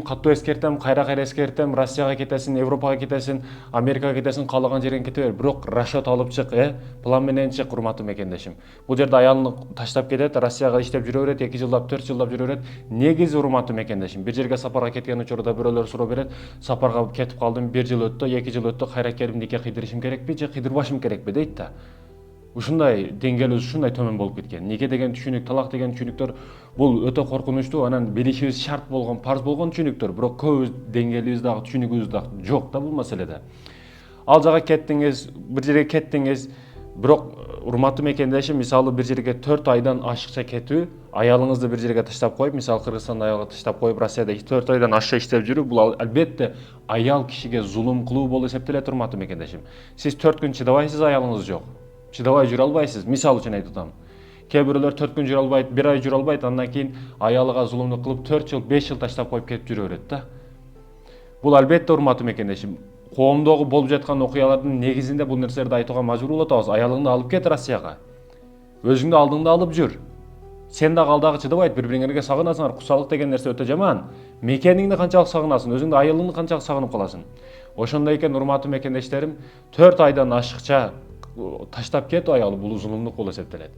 Катуу эскертем, кайра эскертем, Россияга кетесиң, Европага кетесиң, Америкага кетесиң, каалаган жериңе кете бер. Бирок расчет алып чык, план менен чык, урматтуу мекендешим. Бул жерде аялын таштап кетет, Россияга иштеп жүрө берет, 2 жылдап, 4 жылдап жүрө берет. Негизи урматтуу мекендешим. Бир жерге сапарга кеткен учурда бирөөлөр суроо берет. Сапарга кетип калдым, 1 жыл өттү, 2 жыл өттү, кайра келип нике кыйдырышым керекпи же кыйдырбашым керекпи дейт да. Ушундай деңгээлибиз ушундай төмөн болуп кеткен. Нике деген түшүнүк, талак деген түшүнүктөр бул өтө коркунучтуу, анан билишибиз шарт болгон, парз болгон түшүнүктөр. Бирок көбүбүз деңгээлибиз дагы, түшүнүгүбүз дагы жок да бул маселеде. Ал жака кеттиңиз, бир жерге кеттиңиз, бирок урматтуу мекендешим, мисалы бир жерге 4 айдан ашыкча кетүү, аялыңызды бир жерге таштап коюп, мисалы Кыргызстанда аялга таштап коюп, Россияда 4 айдан ашыкча иштеп жүрүү, бул албетте аял кишиге зулум кылуу болуп эсептелет, урматтуу мекендешим. Сиз 4 күн чыдабайсыз, аялыңыз жок. Чыдабай жүрө албайсыз. Мисал үчүн айтып атам. Кээ бирөөлөр 4 күн жүрө албайт, 1 ай жүрө албайт, андан кийин аялыга зулумдук кылып 4 жыл, 5 жыл таштап коюп кетип жүрө берет да. Бул албетте урматтуу мекендешим, коомдогу болуп жаткан окуялардын негизинде бул нерселерди айтууга мажбур болуп атабыз. Аялыңды алып кет Россияга. Өзүңдү алдыңда алып жүр. Сен дагы ал дагы чыдабайт, бири-бириңерге сагынасыңар. Кусалык деген нерсе өтө жаман. Мекениңди канчалык сагынасың, өзүңдү, аялыңды канчалык сагынып каласың. Ошондой экен, урматтуу мекендештерим, 4 айдан ашыкча таштап кетүү аялы бул зулумдук болуп эсептелет.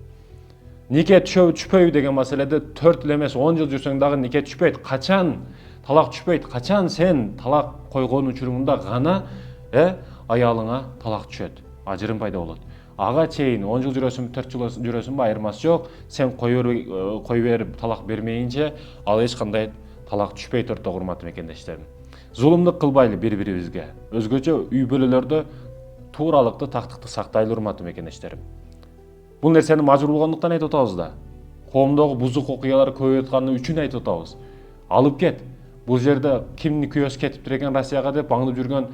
Нике түшпөйбү деген маселеде 4 жыл эмес 10 жыл жүрсөң дагы нике түшпөйт. Качан талак түшпөйт? Качан сен талак койгон учурунда гана аялыңа талак түшөт, ажырым пайда болот. Ага чейин 10 жыл жүрөсүң, 4 жыл жүрөсүңбү, айырмасы жок. Сен кой берип талак бермейинче ал эч кандай талак түшпөйт ортого, урматтуу мекендештерим. Зулумдук кылбайлы бири-бирибизге. Өзгөчө үй бүлөлөрдө тууралыкты, тактыкты сактайлы, урматтуу мекендештерим. Бул нерсени мажбур болгондуктан айтып атабыз да. Коомдогу бузук окуялар көбөйүп атканы үчүн айтып атабыз. Алып кет. Бул жерде кимдин күйөөсү кетиптир экен Россияга деп аңдып жүргөн,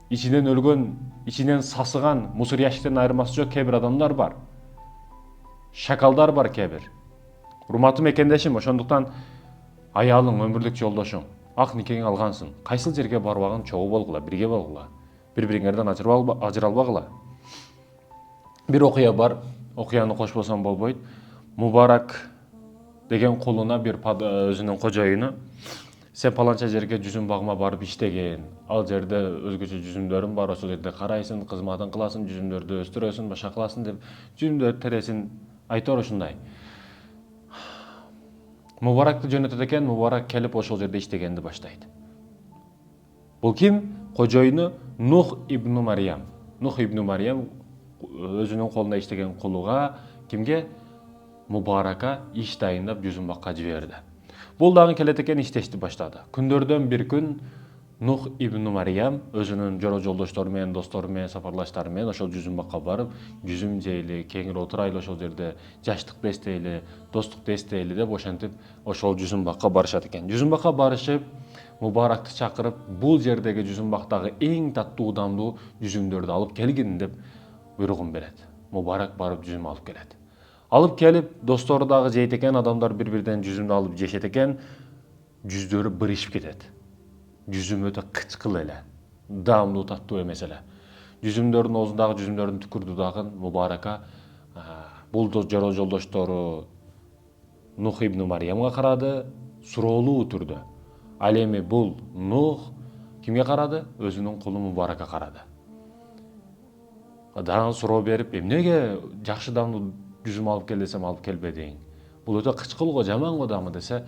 ичинен өлгөн, ичинен сасыган, мусор ящиктен айырмасы жок кээ бир адамдар бар. Шакалдар бар кээ бир. Урматтуу мекендешим, ошондуктан аялың, өмүрлүк жолдошуң, ак никеңи алгансың. Кайсыл жерге барбагын чогуу болгула, бирге болгула. Бири-бириңерден ажыралбагыла. Бир окуя бар, окуяны кошпосом болбойт. Мубарак деген кулуна бир өзүнүн кожоюну, сен паланча жерге жүзүм багыма барып иштеген, ал жерде өзгөчө жүзүмдөрүм бар, ошол жерде карайсың, кызматын кыласың, жүзүмдөрдү өстүрөсүң, башка кыласың деп жүзүмдөрдү тересин айтор ушундай. Мубаракты жөнөтөт экен, Мубарак келип ошол жерде иштегенди баштайт. Бул ким? Кожоюну Нух ибн Мариям. Нух ибн Мариям өзүнүн колунда иштеген кулуга, кимге? Мубарака иш дайындап жүзүм бакка жиберди. Бул дагы келет экен, иштешти баштады. Күндөрдөн бир күн Нух ибн Мариям өзүнүн жолдоштору менен, достору менен, сапарлаштары менен ошол жүзүм бакка барып, жүзүм жейли, кеңири отурайлы ошол жерде, жаштыкты эстейли, достукту эстейли деп ошентип ошол жүзүм бакка барышат экен. Жүзүм бакка барышып, Мубаракты чакырып, бул жердеги жүзүм бактагы эң таттуу, удамдуу жүзүмдөрдү алып келгин деп буйругун берет. Мубарак барып жүзүм алып келет. Алып келип, достору дагы жейт экен, адамдар бири-биринен жүзүмдү алып жешет экен, жүздөрү бырышып кетет. Жүзүм өтө кычкыл эле, даамдуу, таттуу эмес эле. Жүзүмдөрдүн оозундагы жүзүмдөрдүн түкүрдү дагы Мубарака бул жолдоштору Нух ибн Мариямга карады, суроолуу түрдө. Ал эми бул Нух кимге карады? Өзүнүн кулу Мубаракка карады. Дагы суроо берип, эмнеге жакшы даамдуу жүзүм алып кел десем алып келбедиң? Бул өтө кычкыл го, жаман го дагы десе,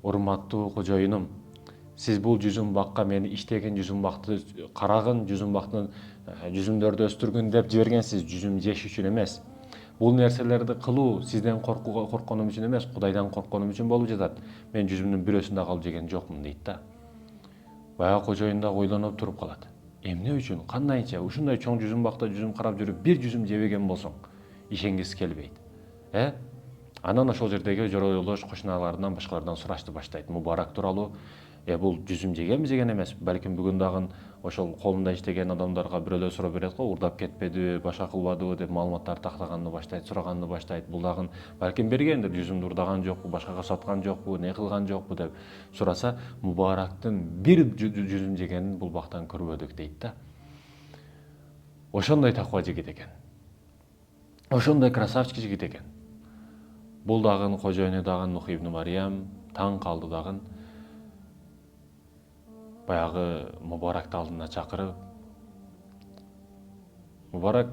урматтуу кожоюнум, сиз бул жүзүм бакка мени иштеген жүзүм бакты карагын, жүзүм бактын жүзүмдөрдү өстүргүн деп жибергенсиз, жүзүм жеш үчүн эмес. Бул нерселерди кылуу сизден коркконум үчүн эмес, Кудайдан коркконум үчүн болуп жатат. Мен жүзүмдүн бирөөсүн дагы алып жеген жокмун дейт да. Баягы кожоюн дагы ойлонуп туруп калат. Эмне үчүн, кандайча ушундай чоң жүзүм бакта жүзүм карап жүрүп, бир жүзүм жебеген болсоң, ишенгиси келбейт. Анан ошол жердеги жолдош кошуналарынан, башкалардан сурашты баштайт. Мубарак тууралуу, бул жүзүм жеген эмес, балким бүгүн дагы ошол колунда иштеген адамдарга бирөөлөр суроо берет го, урдап кетпедиби, башка кылбадыбы деп маалыматтарды тактаганды баштайт, сураганды баштайт. Бул дагы балким бергендир, жүзүмдү урдаган жокпу, башкага саткан жокпу, не кылган жокпу деп сураса, Мубарактын бир жүзүм жегенин бул бактан көрбөдүк дейт да. Ошондой таква жигит экен. Ошондой красавчик жигит экен. Бул дагы кожоюну дагы Нух ибн Мариям таң калды дагы. Баягы Мубаракты алдына чакырып, Мубарак,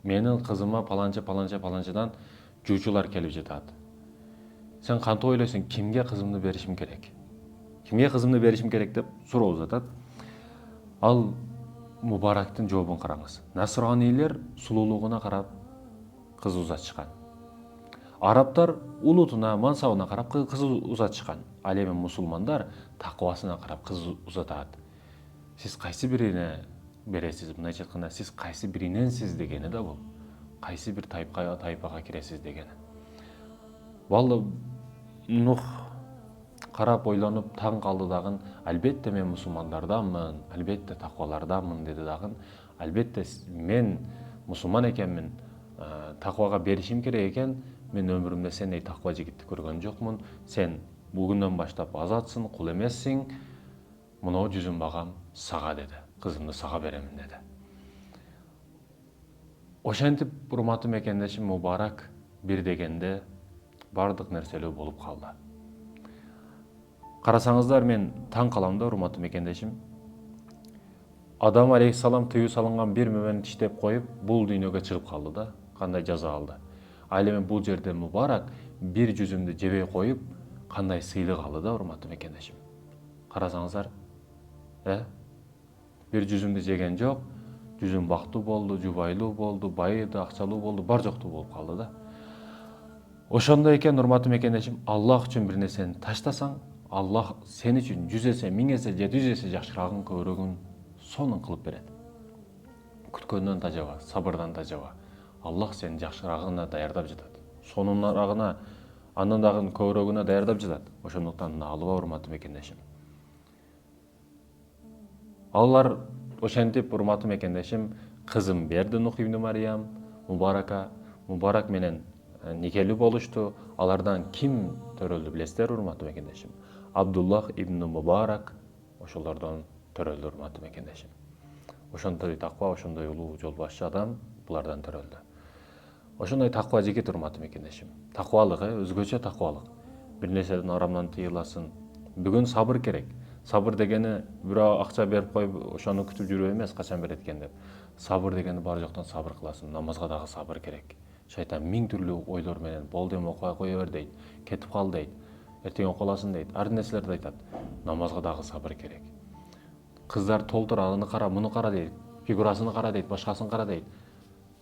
менин кызыма паланчадан жуучулар келип жатат. Сен кантип ойлойсуң, кимге кызымды беришим керек? Кимге кызымды беришим керек деп суроо узатат. Ал Мубарактын жообун караңыз. Насранийлер сулуулугуна карап кыз узатышкан. Арабтар улутуна, мансабына карап кыз узатышкан. Ал эми мусулмандар такыбасына карап кыз узатат. Сиз кайсы бирине бересиз? Мындайча айтканда, сиз кайсы бириненсиз дегени да бул. Кайсы бир тайпага киресиз дегени. Валла Нух карап ойлонуп таң калды дагы. Албетте мен мусулмандарданмын, албетте такваларданмын деди дагы. Албетте мен мусулман экенмин, таквага беришим керек экен. Мен өмүрүмдө сендей таква жигитти көргөн жокмун. Сен бүгүндөн баштап азатсың, кул эмессиң. Мынау жүзүм багам сага деди. Кызымды сага беремин деди. Ошентип, урматтуу мекендешим, Мубарак бир дегенде бардык нерселүү болуп калды. Карасаңыздар, мен таң калам да, урматтуу мекендешим. Адам алейхиссалам тыюу салынган бир мөмөнү иштеп коюп, бул дүйнөгө чыгып калды да, кандай жаза алды. Ал эми бул жерде Мубарак бир жүзүмдү жебей коюп, кандай сыйлык алды да, урматтуу мекендешим. Карасаңыздар, бир жүзүмдү жеген жок, жүзүм бактуу болду, жубайлуу болду, байыды, акчалуу болду, бар жоктуу болуп калды да. Ошондой экен, урматтуу мекендешим, Аллах үчүн бир нерсени таштасаң, Аллах сен үчүн 100 эсе, 1000 эсе, 700 эсе жакшырагын, көбүрөгүн сонун кылып берет. Күткөндөн тажаба, сабырдан тажаба. Аллах сени жакшырагына даярдап жатат. Сонунрагына, андан дагы көбүрөгүнө даярдап жатат. Ошондуктан алыба, урматтуу мекендешим. Алар ошентип, урматтуу мекендешим, кызым берди Нух ибн Мариям Мубарака. Мубарак менен никелүү болушту. Алардан ким төрөлдү билесиздер, урматтуу мекендешим? Абдуллах ибн Мубарак ошолордон төрөлдү, урматтуу мекендешим. Ошондой таква, ошондой улуу жол башчы адам булардан төрөлдү. Ошондой таква жигит, урматтуу мекендешим. Таквалык, өзгөчө таквалык. Бир нерседен арамдан тыйыласың. Бүгүн сабыр керек. Сабыр дегени бирөө акча берип коюп, ошону күтүп жүрүү эмес, качан берет экен деп. Сабыр дегени бар жоктон сабыр кыласың. Намазга дагы сабыр керек. Шайтан миң түрлүү ойлор менен болду эми окуй кое бер дейт, кетип кал дейт, эртең окуласың дейт, ар нерселерди айтат. Намазга дагы сабыр керек. Кыздар толтур, аны кара, муну кара дейт, фигурасыны кара дейт, башкасын кара дейт.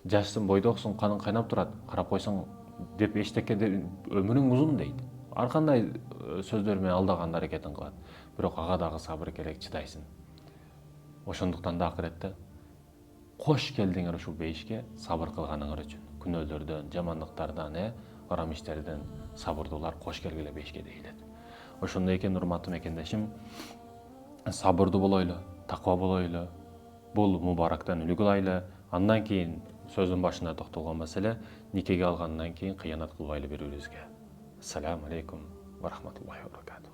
Жашсың, бойдоксуң, каның кайнап турат, карап койсоң деп эчтеке өмүрүң узун дейт. Ар кандай сөздөр менен алдаган аракетин кылат. Бирок ага дагы сабыр керек, чыдайсың. Ошондуктан да акыретте кош келдиңер ушул бейишке сабыр кылганыңар үчүн. Күнөөлөрдөн, жамандыктардан, арам иштерден сабырдуулар кош келгиле бейишке дейилет. Ошондой экен, урматтуу мекендешим, сабырдуу болойлу, таква болойлу. Бул Мубарактан үлгү алайлы. Андан кийин сөздүн башында токтолгон маселе, никеге алгандан кийин кыянат кылбайлы бири-бирибизге. Ассаламу алейкум ва рахматуллахи ва баракатух.